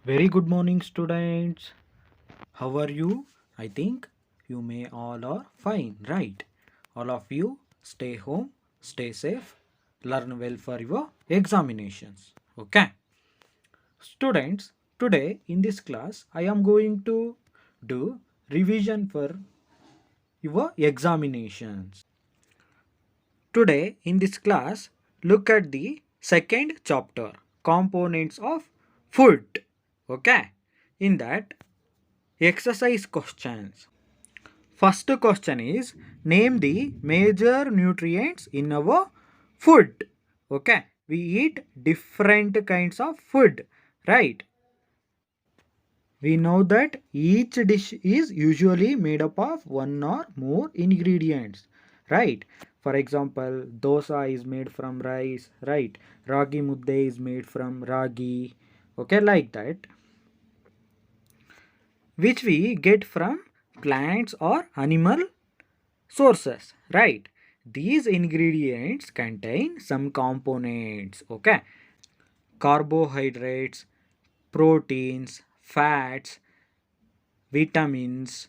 Very good morning, students. How are you? I think you may all are fine, right? All of you stay home, stay safe, learn well for your examinations. Okay, students. Today in this class, I am going to do revision for your examinations. Today in this class, look at the second chapter, components of food. Okay, in that exercise questions. First question is name the major nutrients in our food. Okay, we eat different kinds of food, right? We know that each dish is usually made up of one or more ingredients, right? For example, dosa is made from rice, right? Ragi mudde is made from ragi, okay, like that, which we get from plants or animal sources, right? These ingredients contain some components, okay? Carbohydrates, proteins, fats, vitamins,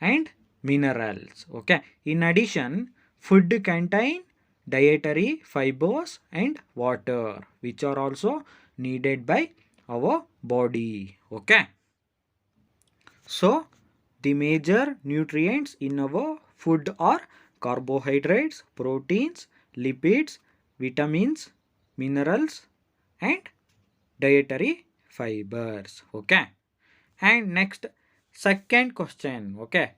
and minerals, okay? In addition, food contain dietary fibers and water, which are also needed by our body, okay? So, the major nutrients in our food are carbohydrates, proteins, lipids, vitamins, minerals, and dietary fibers. Okay. And next, second question. Okay.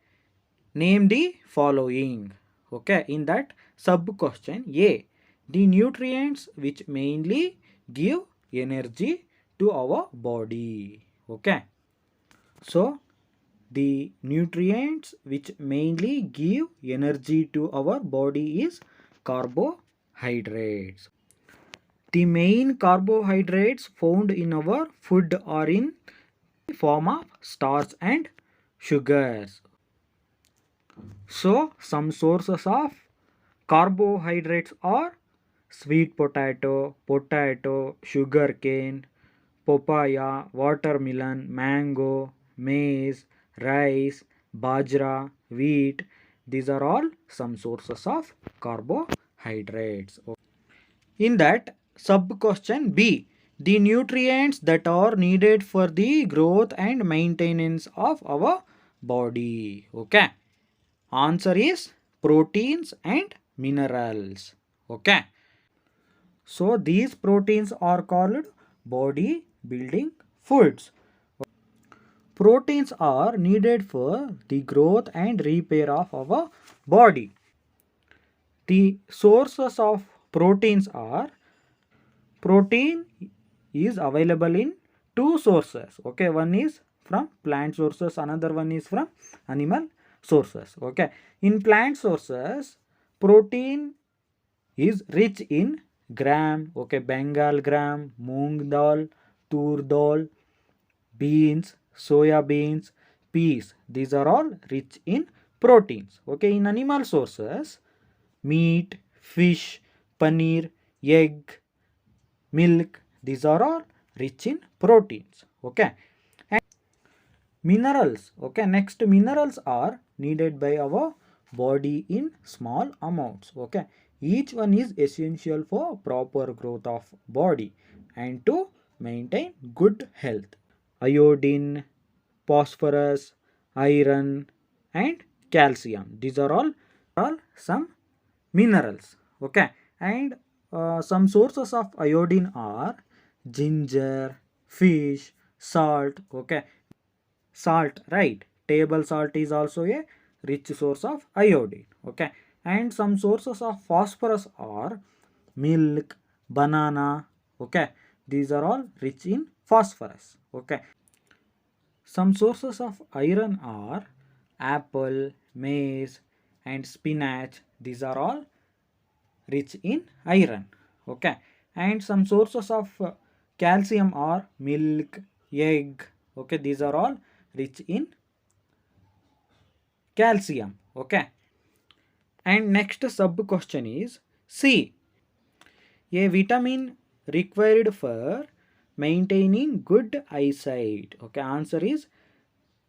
Name the following. Okay. In that sub question A, the nutrients which mainly give energy to our body. Okay. So, the nutrients which mainly give energy to our body is carbohydrates. The main carbohydrates found in our food are in form of starch and sugars. So some sources of carbohydrates are sweet potato, sugarcane, papaya, watermelon, mango, maize, rice, bajra, wheat. These are all some sources of carbohydrates. In that sub question B, the nutrients that are needed for the growth and maintenance of our body. Okay. Answer is proteins and minerals. Okay. So these proteins are called body building foods. Proteins are needed for the growth and repair of our body. The sources of proteins are protein is available in two sources. Okay, one is from plant sources, another one is from animal sources. Okay, in plant sources, protein is rich in gram, okay, bengal gram, moong dal, tur dal, beans, soya beans, peas. These are all rich in proteins. Okay, in animal sources, meat, fish, paneer, egg, milk. These are all rich in proteins. Okay, and minerals. Okay, next minerals are needed by our body in small amounts. Okay, each one is essential for proper growth of body and to maintain good health. Iodine, phosphorus, iron, and calcium. These are all some minerals. Okay, and some sources of iodine are ginger, fish, salt. Okay, salt, right? Table salt is also a rich source of iodine. Okay, and some sources of phosphorus are milk, banana. Okay, these are all rich in phosphorus. Okay, some sources of iron are apple, maize, and spinach. These are all rich in iron. Okay, and some sources of calcium are milk, egg. Okay, these are all rich in calcium. Okay, and next sub question is C, a vitamin required for maintaining good eyesight. Okay, answer is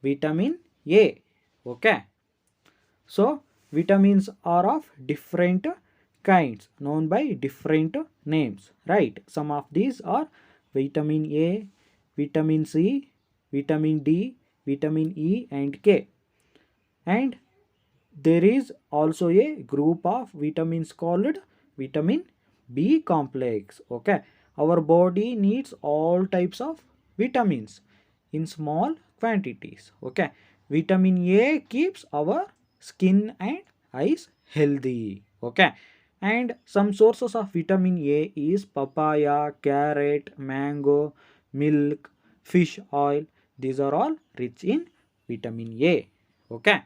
vitamin A. Okay, so vitamins are of different kinds known by different names, right? Some of these are vitamin A, vitamin C, vitamin D, vitamin E and K. And there is also a group of vitamins called vitamin B complex. Okay, our body needs all types of vitamins in small quantities. Okay, vitamin A keeps our skin and eyes healthy. Okay, and some sources of vitamin A is papaya, carrot, mango, milk, fish oil. These are all rich in vitamin A. Okay.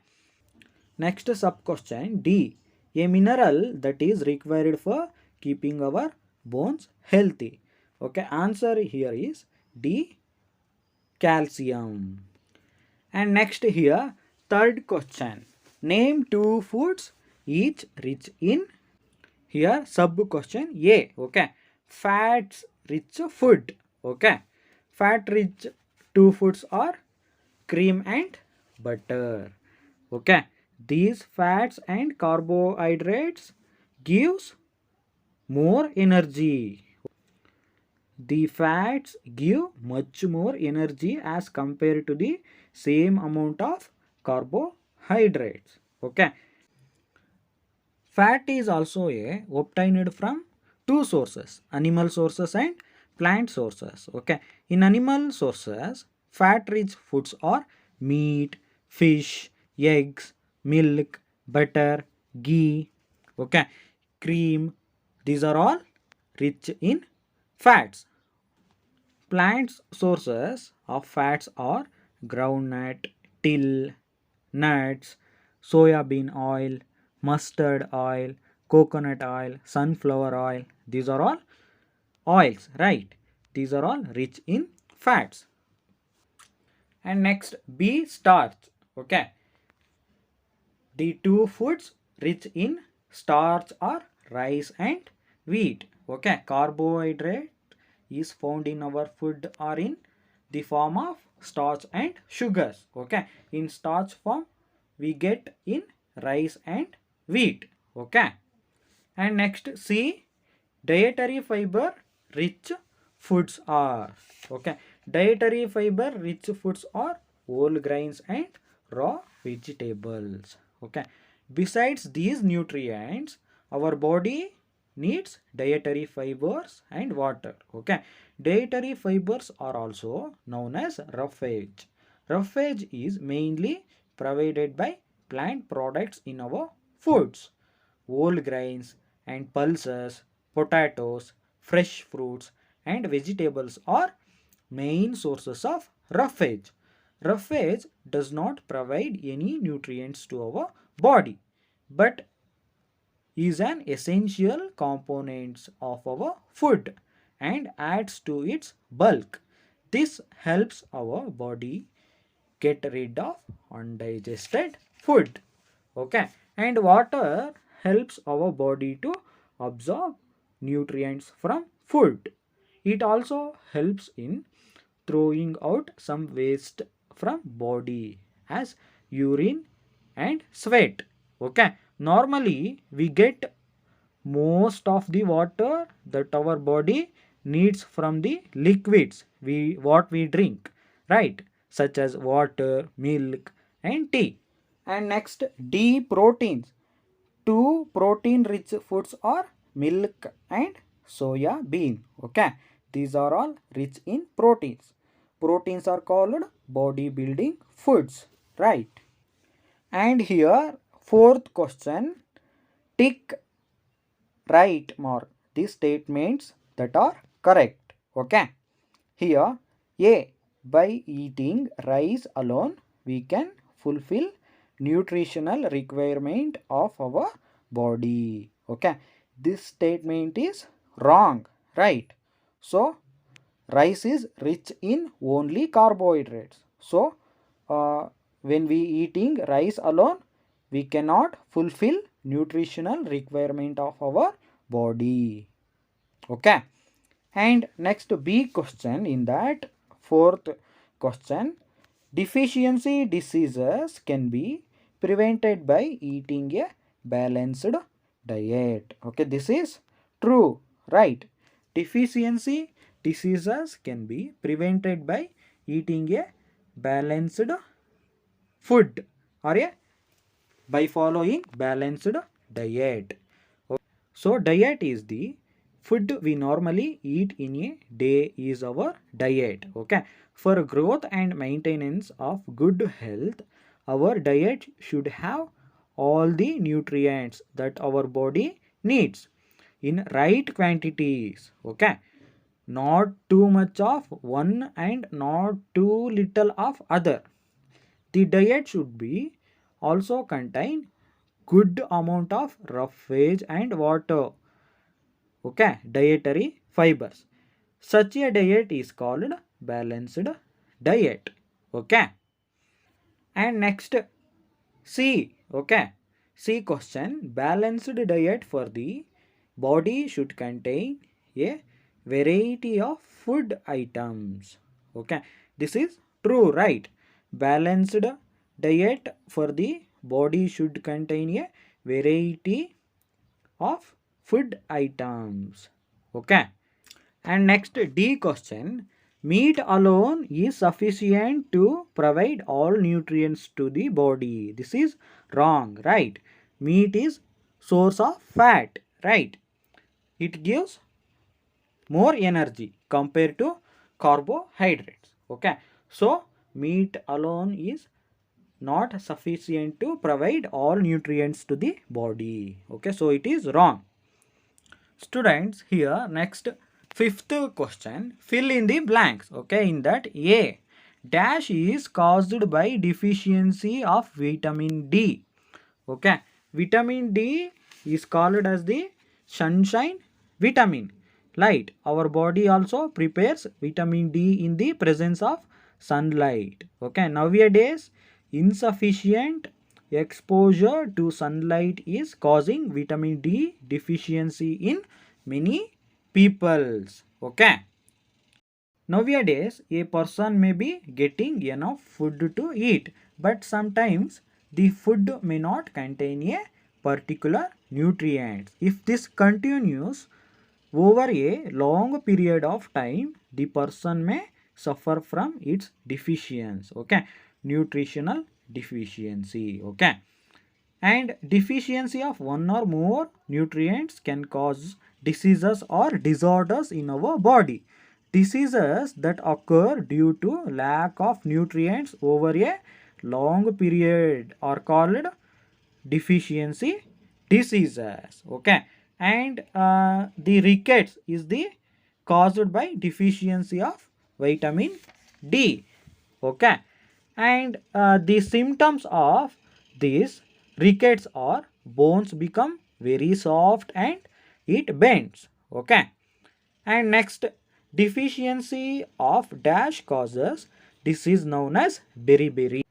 Next sub question D. A mineral that is required for keeping our bones healthy. Okay, answer here is D. Calcium. And next here, third question. Name two foods each rich in. Here sub question A. Okay, fats rich food. Okay, fat rich two foods are cream and butter. Okay, these fats and carbohydrates gives more energy. The fats give much more energy as compared to the same amount of carbohydrates. Okay, fat is also obtained from two sources, animal sources and plant sources. Okay, in animal sources, fat rich foods are meat, fish, eggs, milk, butter, ghee, okay, cream. These are all rich in fats. Plant sources of fats are groundnut, till, nuts, soya bean oil, mustard oil, coconut oil, sunflower oil. These are all oils, right? These are all rich in fats. And next, B starch. Okay, the two foods rich in starch are rice and wheat. Okay, carbohydrate is found in our food or in the form of starch and sugars. Okay, in starch form we get in rice and wheat. Okay, and next C, dietary fiber rich foods are. Okay, dietary fiber rich foods are whole grains and raw vegetables. Okay, besides these nutrients, our body needs dietary fibers and water. Okay, dietary fibers are also known as roughage. Roughage is mainly provided by plant products in our foods. Whole grains and pulses, potatoes, fresh fruits and vegetables are main sources of roughage. Roughage does not provide any nutrients to our body, but is an essential component of our food and adds to its bulk. This helps our body get rid of undigested food. Okay, and water helps our body to absorb nutrients from food. It also helps in throwing out some waste from body as urine and sweat. Okay, normally we get most of the water that our body needs from the liquids we drink, right, such as water, milk and tea. And next, D proteins. Two protein rich foods are milk and soya bean. Okay, these are all rich in proteins. Proteins are called bodybuilding foods, right? And here fourth question, tick right mark these statements that are correct. Okay, here A, by eating rice alone we can fulfill nutritional requirement of our body. Okay, this statement is wrong, right? So rice is rich in only carbohydrates. So when we eating rice alone we cannot fulfill nutritional requirement of our body. Okay, And next B question in that fourth question, deficiency diseases can be prevented by eating a balanced diet. Okay, this is true, right? Deficiency diseases can be prevented by eating a balanced food or a by following balanced diet. So diet is the food we normally eat in a day is our diet. Okay. For growth and maintenance of good health, our diet should have all the nutrients that our body needs in right quantities. Okay. Not too much of one and not too little of other. The diet should be also contain good amount of rough veg and water. Okay, dietary fibers. Such a diet is called balanced diet. Okay. And next C. Okay. C question. Balanced diet for the body should contain a variety of food items. Okay. This is true, right? Balanced diet for the body should contain a variety of food items. Okay. And next D question. Meat alone is sufficient to provide all nutrients to the body. This is wrong, right? Meat is source of fat, right? It gives more energy compared to carbohydrates. Okay. So meat alone is not sufficient to provide all nutrients to the body. Okay. So it is wrong. Students, here next fifth question, fill in the blanks. Okay, in that A dash is caused by deficiency of vitamin D. Okay, vitamin D is called as the sunshine vitamin. Light, our body also prepares vitamin D in the presence of sunlight. Okay, nowadays insufficient exposure to sunlight is causing vitamin D deficiency in many peoples. Okay, nowadays a person may be getting enough food to eat, but sometimes the food may not contain a particular nutrient. If this continues over a long period of time, the person may suffer from its deficiency. Okay, nutritional deficiency. Okay, and deficiency of one or more nutrients can cause diseases or disorders in our body. Diseases that occur due to lack of nutrients over a long period are called deficiency diseases. Okay, and the rickets is the caused by deficiency of vitamin D. Okay, and the symptoms of these rickets are bones become very soft and it bends. Okay, and next deficiency of dash causes disease known as beriberi.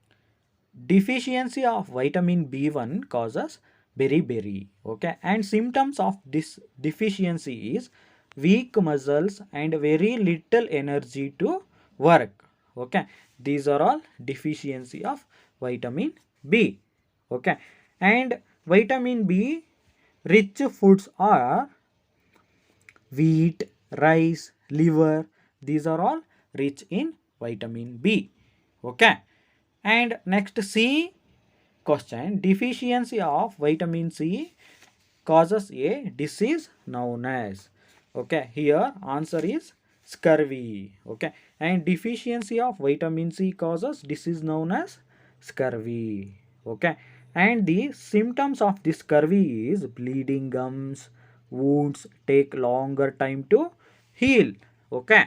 Deficiency of vitamin B1 causes beriberi. Okay, and symptoms of this deficiency is weak muscles and very little energy to work. Okay, these are all deficiency of vitamin B. Okay, and vitamin B rich foods are wheat, rice, liver. These are all rich in vitamin B. Okay, and next C question, deficiency of vitamin C causes a disease known as. Okay, here answer is scurvy. Okay, and deficiency of vitamin C causes disease known as scurvy. Okay, and the symptoms of this scurvy is bleeding gums, wounds take longer time to heal. Okay,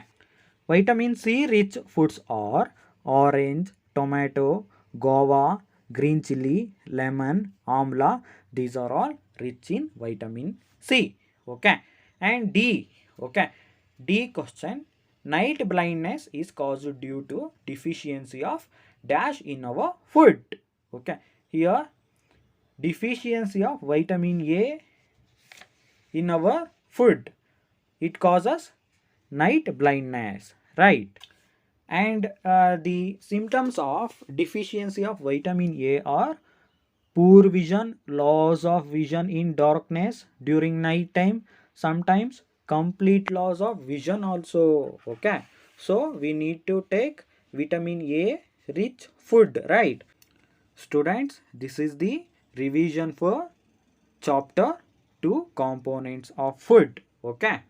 vitamin C rich foods are orange, tomato, guava, green chili, lemon, amla. These are all rich in vitamin C. Okay, and D. Okay, D question, night blindness is caused due to deficiency of dash in our food. Okay, here deficiency of vitamin A in our food, it causes night blindness, right? And the symptoms of deficiency of vitamin A are poor vision, loss of vision in darkness during night time, sometimes complete loss of vision also. Okay, so we need to take vitamin A rich food, right? Students, this is the revision for chapter 2 components of food. Okay,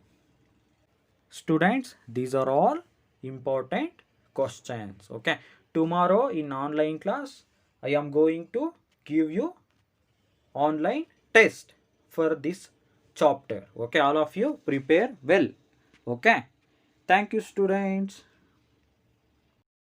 students, these are all important questions. Okay, tomorrow in online class I am going to give you online test for this chapter. Okay, all of you prepare well. Okay, thank you students.